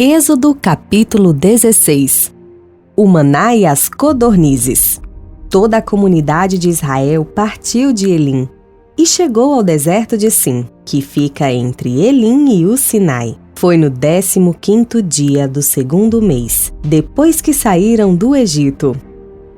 Êxodo capítulo 16. O maná e as codornizes. Toda a comunidade de Israel partiu de Elim e chegou ao deserto de Sim, que fica entre Elim e o Sinai. Foi no 15º dia do 2º mês, depois que saíram do Egito.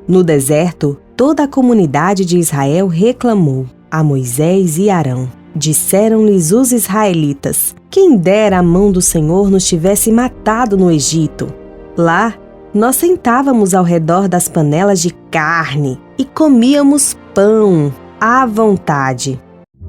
No deserto, toda a comunidade de Israel reclamou a Moisés e Arão. Disseram-lhes os israelitas: quem dera a mão do Senhor nos tivesse matado no Egito. Lá, nós sentávamos ao redor das panelas de carne e comíamos pão à vontade.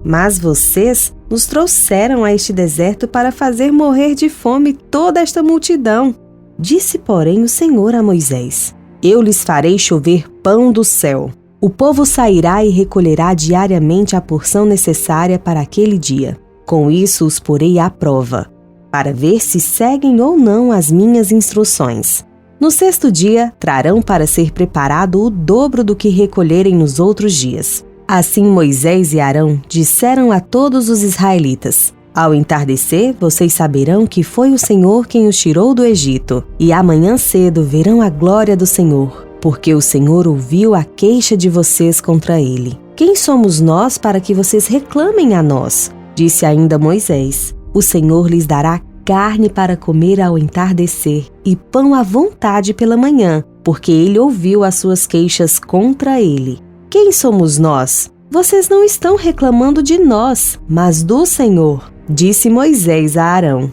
Mas vocês nos trouxeram a este deserto para fazer morrer de fome toda esta multidão. Disse, porém, o Senhor a Moisés: eu lhes farei chover pão do céu. O povo sairá e recolherá diariamente a porção necessária para aquele dia. Com isso os porei à prova, para ver se seguem ou não as minhas instruções. No 6º dia, trarão para ser preparado o dobro do que recolherem nos outros dias. Assim Moisés e Arão disseram a todos os israelitas: ao entardecer, vocês saberão que foi o Senhor quem os tirou do Egito, e amanhã cedo verão a glória do Senhor, porque o Senhor ouviu a queixa de vocês contra ele. Quem somos nós para que vocês reclamem a nós? Disse ainda Moisés: o Senhor lhes dará carne para comer ao entardecer e pão à vontade pela manhã, porque ele ouviu as suas queixas contra ele. Quem somos nós? Vocês não estão reclamando de nós, mas do Senhor. Disse Moisés a Arão: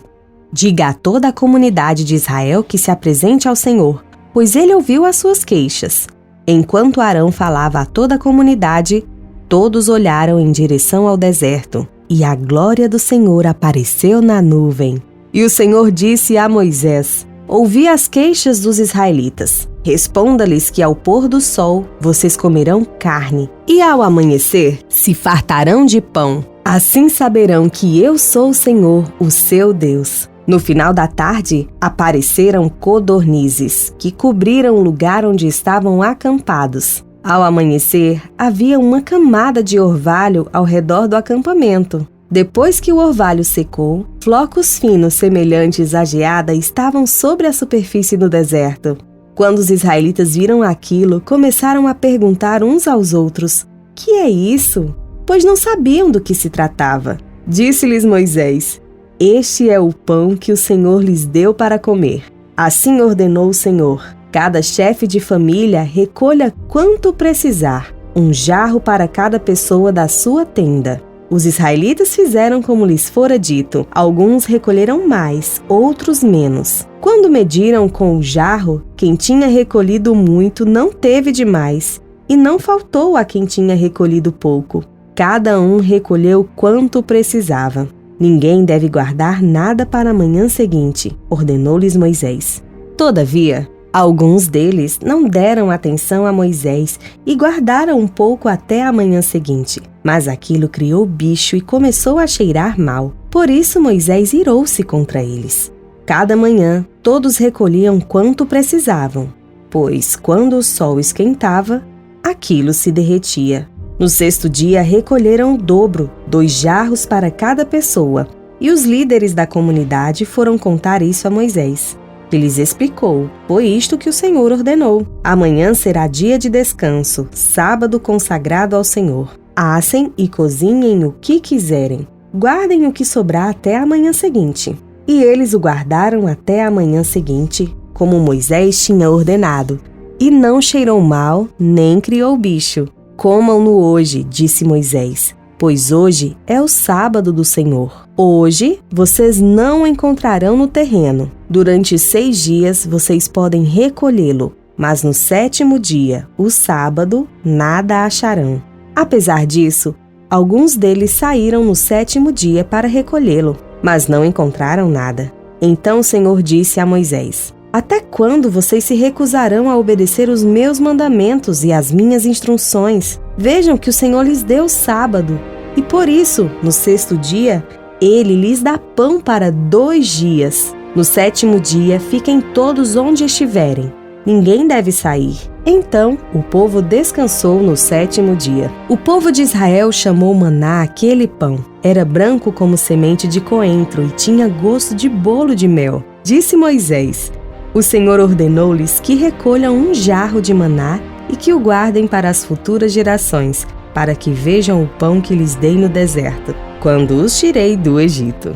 diga a toda a comunidade de Israel que se apresente ao Senhor, pois ele ouviu as suas queixas. Enquanto Arão falava a toda a comunidade, todos olharam em direção ao deserto, e a glória do Senhor apareceu na nuvem. E o Senhor disse a Moisés: ouvi as queixas dos israelitas. Responda-lhes que ao pôr do sol vocês comerão carne, e ao amanhecer se fartarão de pão. Assim saberão que eu sou o Senhor, o seu Deus. No final da tarde, apareceram codornizes, que cobriram o lugar onde estavam acampados. Ao amanhecer, havia uma camada de orvalho ao redor do acampamento. Depois que o orvalho secou, flocos finos semelhantes à geada estavam sobre a superfície do deserto. Quando os israelitas viram aquilo, começaram a perguntar uns aos outros: que é isso? Pois não sabiam do que se tratava. Disse-lhes Moisés: este é o pão que o Senhor lhes deu para comer. Assim ordenou o Senhor: cada chefe de família recolha quanto precisar, um jarro para cada pessoa da sua tenda. Os israelitas fizeram como lhes fora dito. Alguns recolheram mais, outros menos. Quando mediram com o jarro, quem tinha recolhido muito não teve demais, e não faltou a quem tinha recolhido pouco. Cada um recolheu quanto precisava. Ninguém deve guardar nada para a manhã seguinte, ordenou-lhes Moisés. Todavia, alguns deles não deram atenção a Moisés e guardaram um pouco até a manhã seguinte. Mas aquilo criou bicho e começou a cheirar mal. Por isso Moisés irou-se contra eles. Cada manhã, todos recolhiam quanto precisavam, pois quando o sol esquentava, aquilo se derretia. No 6º dia, recolheram o dobro, 2 jarros para cada pessoa. E os líderes da comunidade foram contar isso a Moisés. Ele lhes explicou: foi isto que o Senhor ordenou. Amanhã será dia de descanso, sábado consagrado ao Senhor. Assem e cozinhem o que quiserem. Guardem o que sobrar até a manhã seguinte. E eles o guardaram até a manhã seguinte, como Moisés tinha ordenado. E não cheirou mal, nem criou bicho. Comam-no hoje, disse Moisés, pois hoje é o sábado do Senhor. Hoje vocês não o encontrarão no terreno. Durante 6 dias vocês podem recolhê-lo, mas no 7º dia, o sábado, nada acharão. Apesar disso, alguns deles saíram no 7º dia para recolhê-lo, mas não encontraram nada. Então o Senhor disse a Moisés: até quando vocês se recusarão a obedecer os meus mandamentos e as minhas instruções? Vejam que o Senhor lhes deu o sábado, e por isso, no 6º dia, ele lhes dá pão para 2 dias. No 7º dia, fiquem todos onde estiverem. Ninguém deve sair. Então o povo descansou no 7º dia. O povo de Israel chamou maná aquele pão. Era branco como semente de coentro e tinha gosto de bolo de mel. Disse Moisés: o Senhor ordenou-lhes que recolham um jarro de maná e que o guardem para as futuras gerações, para que vejam o pão que lhes dei no deserto, quando os tirei do Egito.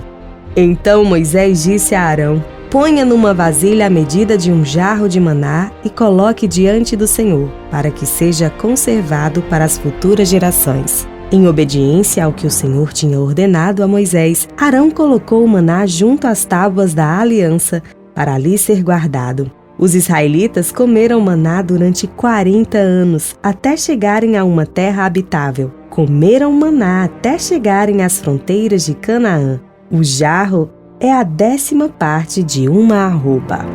Então Moisés disse a Arão: ponha numa vasilha a medida de um jarro de maná e coloque diante do Senhor, para que seja conservado para as futuras gerações. Em obediência ao que o Senhor tinha ordenado a Moisés, Arão colocou o maná junto às tábuas da aliança, para ali ser guardado. Os israelitas comeram maná durante 40 anos, até chegarem a uma terra habitável. Comeram maná até chegarem às fronteiras de Canaã. O jarro é a 10ª parte de uma arroba.